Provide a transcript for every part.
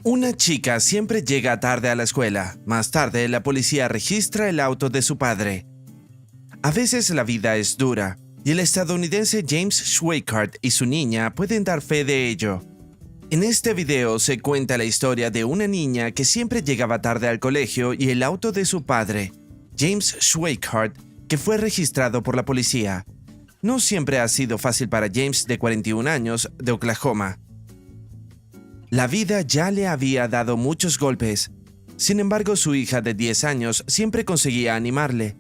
Una chica siempre llega tarde a la escuela. Más tarde, la policía registra el auto de su padre. A veces la vida es dura, y el estadounidense James Schweikart y su niña pueden dar fe de ello. En este video se cuenta la historia de una niña que siempre llegaba tarde al colegio y el auto de su padre, James Schweikart, que fue registrado por la policía. No siempre ha sido fácil para James, de 41 años, de Oklahoma. La vida ya le había dado muchos golpes. Sin embargo, su hija de 10 años siempre conseguía animarle.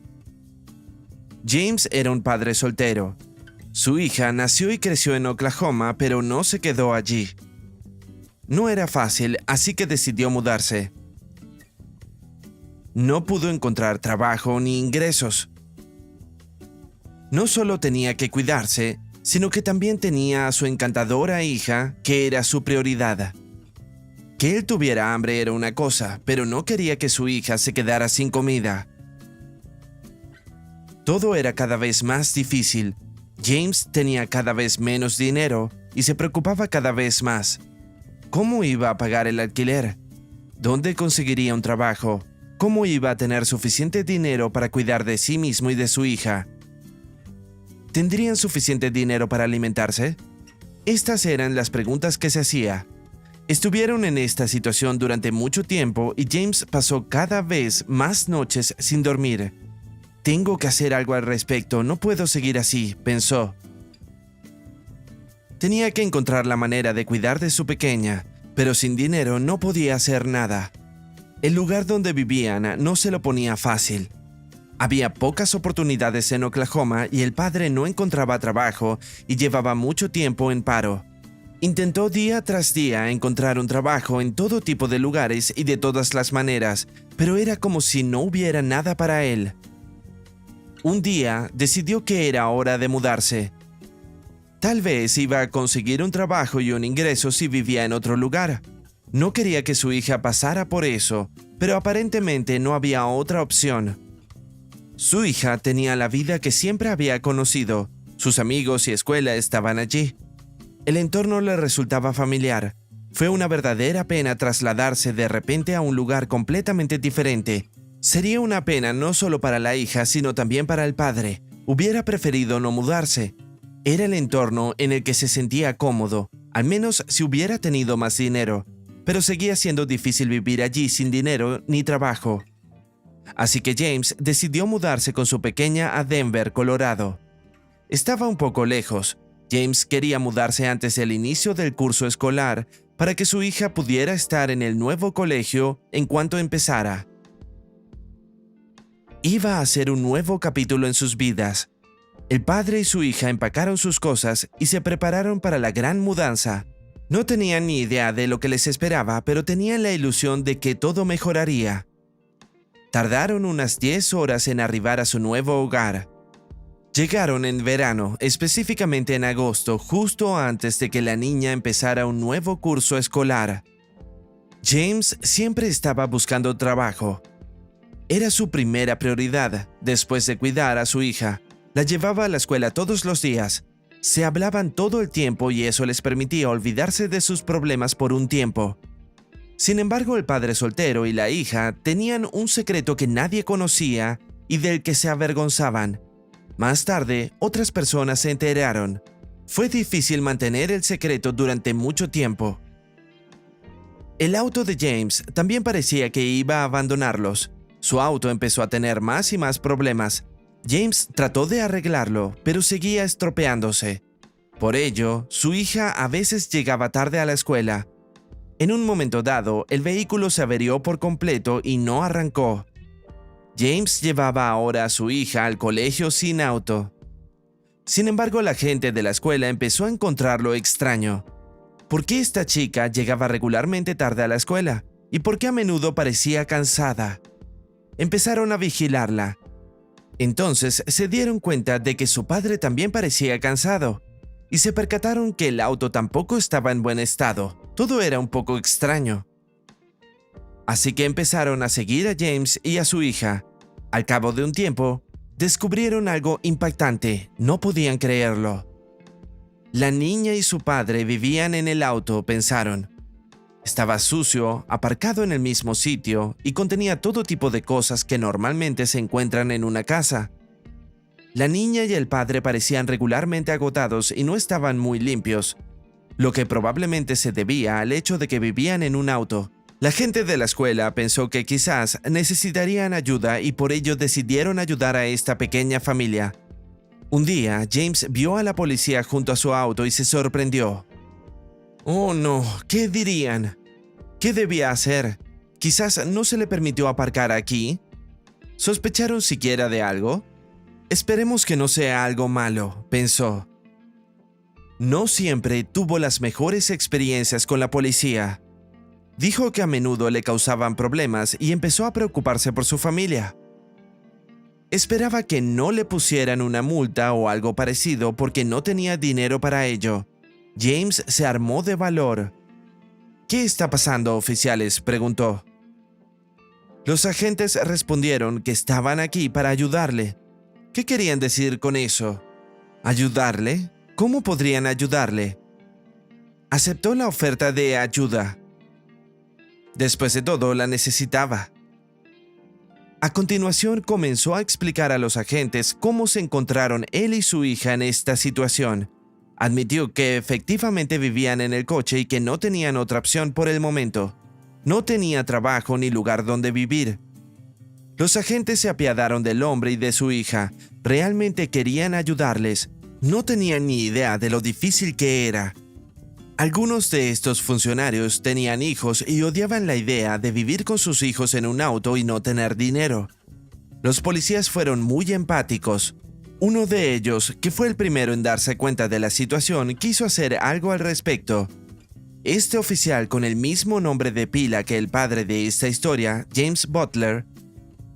James era un padre soltero. Su hija nació y creció en Oklahoma, pero no se quedó allí. No era fácil, así que decidió mudarse. No pudo encontrar trabajo ni ingresos. No solo tenía que cuidarse, sino que también tenía a su encantadora hija, que era su prioridad. Que él tuviera hambre era una cosa, pero no quería que su hija se quedara sin comida. Todo era cada vez más difícil. James tenía cada vez menos dinero y se preocupaba cada vez más. ¿Cómo iba a pagar el alquiler? ¿Dónde conseguiría un trabajo? ¿Cómo iba a tener suficiente dinero para cuidar de sí mismo y de su hija? ¿Tendrían suficiente dinero para alimentarse? Estas eran las preguntas que se hacía. Estuvieron en esta situación durante mucho tiempo y James pasó cada vez más noches sin dormir. Tengo que hacer algo al respecto, no puedo seguir así, pensó. Tenía que encontrar la manera de cuidar de su pequeña, pero sin dinero no podía hacer nada. El lugar donde vivían no se lo ponía fácil. Había pocas oportunidades en Oklahoma y el padre no encontraba trabajo y llevaba mucho tiempo en paro. Intentó día tras día encontrar un trabajo en todo tipo de lugares y de todas las maneras, pero era como si no hubiera nada para él. Un día decidió que era hora de mudarse. Tal vez iba a conseguir un trabajo y un ingreso si vivía en otro lugar. No quería que su hija pasara por eso, pero aparentemente no había otra opción. Su hija tenía la vida que siempre había conocido. Sus amigos y escuela estaban allí. El entorno le resultaba familiar. Fue una verdadera pena trasladarse de repente a un lugar completamente diferente. Sería una pena no solo para la hija, sino también para el padre. Hubiera preferido no mudarse. Era el entorno en el que se sentía cómodo, al menos si hubiera tenido más dinero. Pero seguía siendo difícil vivir allí sin dinero ni trabajo. Así que James decidió mudarse con su pequeña a Denver, Colorado. Estaba un poco lejos. James quería mudarse antes del inicio del curso escolar para que su hija pudiera estar en el nuevo colegio en cuanto empezara. Iba a ser un nuevo capítulo en sus vidas. El padre y su hija empacaron sus cosas y se prepararon para la gran mudanza. No tenían ni idea de lo que les esperaba, pero tenían la ilusión de que todo mejoraría. Tardaron unas 10 horas en arribar a su nuevo hogar. Llegaron en verano, específicamente en agosto, justo antes de que la niña empezara un nuevo curso escolar. James siempre estaba buscando trabajo. Era su primera prioridad, después de cuidar a su hija. La llevaba a la escuela todos los días. Se hablaban todo el tiempo y eso les permitía olvidarse de sus problemas por un tiempo. Sin embargo, el padre soltero y la hija tenían un secreto que nadie conocía y del que se avergonzaban. Más tarde, otras personas se enteraron. Fue difícil mantener el secreto durante mucho tiempo. El auto de James también parecía que iba a abandonarlos. Su auto empezó a tener más y más problemas. James trató de arreglarlo, pero seguía estropeándose. Por ello, su hija a veces llegaba tarde a la escuela. En un momento dado, el vehículo se averió por completo y no arrancó. James llevaba ahora a su hija al colegio sin auto. Sin embargo, la gente de la escuela empezó a encontrarlo extraño. ¿Por qué esta chica llegaba regularmente tarde a la escuela? ¿Y por qué a menudo parecía cansada? Empezaron a vigilarla. Entonces se dieron cuenta de que su padre también parecía cansado, y se percataron que el auto tampoco estaba en buen estado. Todo era un poco extraño. Así que empezaron a seguir a James y a su hija. Al cabo de un tiempo, descubrieron algo impactante. No podían creerlo. La niña y su padre vivían en el auto, pensaron. Estaba sucio, aparcado en el mismo sitio y contenía todo tipo de cosas que normalmente se encuentran en una casa. La niña y el padre parecían regularmente agotados y no estaban muy limpios, lo que probablemente se debía al hecho de que vivían en un auto. La gente de la escuela pensó que quizás necesitarían ayuda y por ello decidieron ayudar a esta pequeña familia. Un día, James vio a la policía junto a su auto y se sorprendió. Oh no, ¿qué dirían? ¿Qué debía hacer? ¿Quizás no se le permitió aparcar aquí? ¿Sospecharon siquiera de algo? Esperemos que no sea algo malo, pensó. No siempre tuvo las mejores experiencias con la policía. Dijo que a menudo le causaban problemas y empezó a preocuparse por su familia. Esperaba que no le pusieran una multa o algo parecido porque no tenía dinero para ello. James se armó de valor. ¿Qué está pasando, oficiales?, preguntó. Los agentes respondieron que estaban aquí para ayudarle. ¿Qué querían decir con eso? ¿Ayudarle? ¿Cómo podrían ayudarle? Aceptó la oferta de ayuda. Después de todo, la necesitaba. A continuación, comenzó a explicar a los agentes cómo se encontraron él y su hija en esta situación. Admitió que efectivamente vivían en el coche y que no tenían otra opción por el momento. No tenía trabajo ni lugar donde vivir. Los agentes se apiadaron del hombre y de su hija. Realmente querían ayudarles. No tenían ni idea de lo difícil que era. Algunos de estos funcionarios tenían hijos y odiaban la idea de vivir con sus hijos en un auto y no tener dinero. Los policías fueron muy empáticos. Uno de ellos, que fue el primero en darse cuenta de la situación, quiso hacer algo al respecto. Este oficial, con el mismo nombre de pila que el padre de esta historia, James Butler,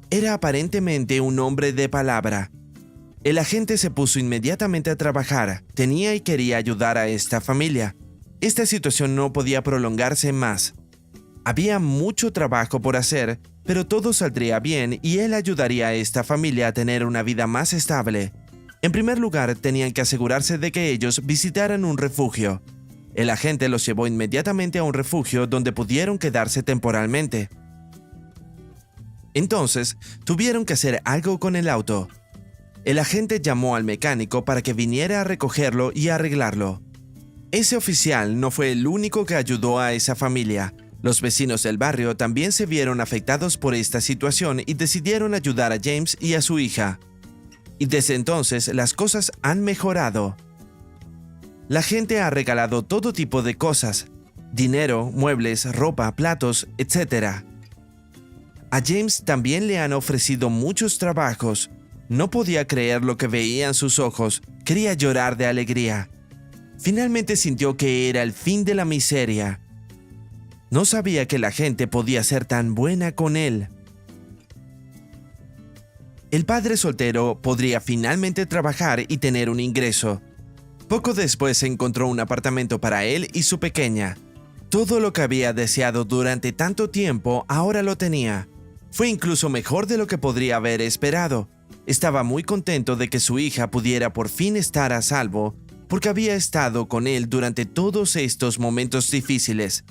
era aparentemente un hombre de palabra. El agente se puso inmediatamente a trabajar. Tenía y quería ayudar a esta familia. Esta situación no podía prolongarse más. Había mucho trabajo por hacer, pero todo saldría bien y él ayudaría a esta familia a tener una vida más estable. En primer lugar, tenían que asegurarse de que ellos visitaran un refugio. El agente los llevó inmediatamente a un refugio donde pudieron quedarse temporalmente. Entonces, tuvieron que hacer algo con el auto. El agente llamó al mecánico para que viniera a recogerlo y arreglarlo. Ese oficial no fue el único que ayudó a esa familia. Los vecinos del barrio también se vieron afectados por esta situación y decidieron ayudar a James y a su hija. Y desde entonces las cosas han mejorado. La gente ha regalado todo tipo de cosas: dinero, muebles, ropa, platos, etc. A James también le han ofrecido muchos trabajos. No podía creer lo que veía en sus ojos. Quería llorar de alegría. Finalmente sintió que era el fin de la miseria. No sabía que la gente podía ser tan buena con él. El padre soltero podría finalmente trabajar y tener un ingreso. Poco después encontró un apartamento para él y su pequeña. Todo lo que había deseado durante tanto tiempo ahora lo tenía. Fue incluso mejor de lo que podría haber esperado. Estaba muy contento de que su hija pudiera por fin estar a salvo, porque había estado con él durante todos estos momentos difíciles.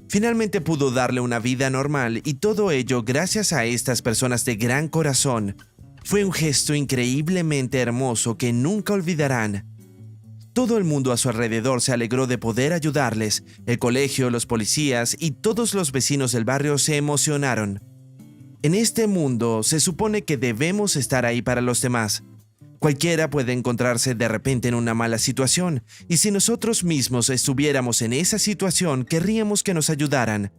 Finalmente pudo darle una vida normal y todo ello gracias a estas personas de gran corazón. Fue un gesto increíblemente hermoso que nunca olvidarán. Todo el mundo a su alrededor se alegró de poder ayudarles. El colegio, los policías y todos los vecinos del barrio se emocionaron. En este mundo se supone que debemos estar ahí para los demás. Cualquiera puede encontrarse de repente en una mala situación, y si nosotros mismos estuviéramos en esa situación, querríamos que nos ayudaran.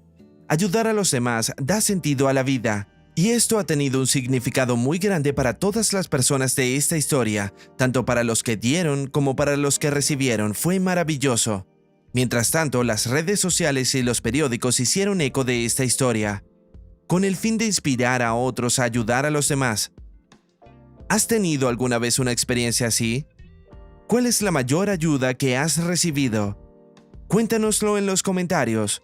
Ayudar a los demás da sentido a la vida, y esto ha tenido un significado muy grande para todas las personas de esta historia, tanto para los que dieron como para los que recibieron. Fue maravilloso. Mientras tanto, las redes sociales y los periódicos hicieron eco de esta historia, con el fin de inspirar a otros a ayudar a los demás. ¿Has tenido alguna vez una experiencia así? ¿Cuál es la mayor ayuda que has recibido? Cuéntanoslo en los comentarios.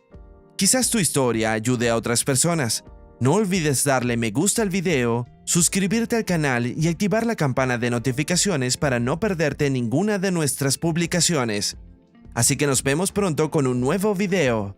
Quizás tu historia ayude a otras personas. No olvides darle me gusta al video, suscribirte al canal y activar la campana de notificaciones para no perderte ninguna de nuestras publicaciones. Así que nos vemos pronto con un nuevo video.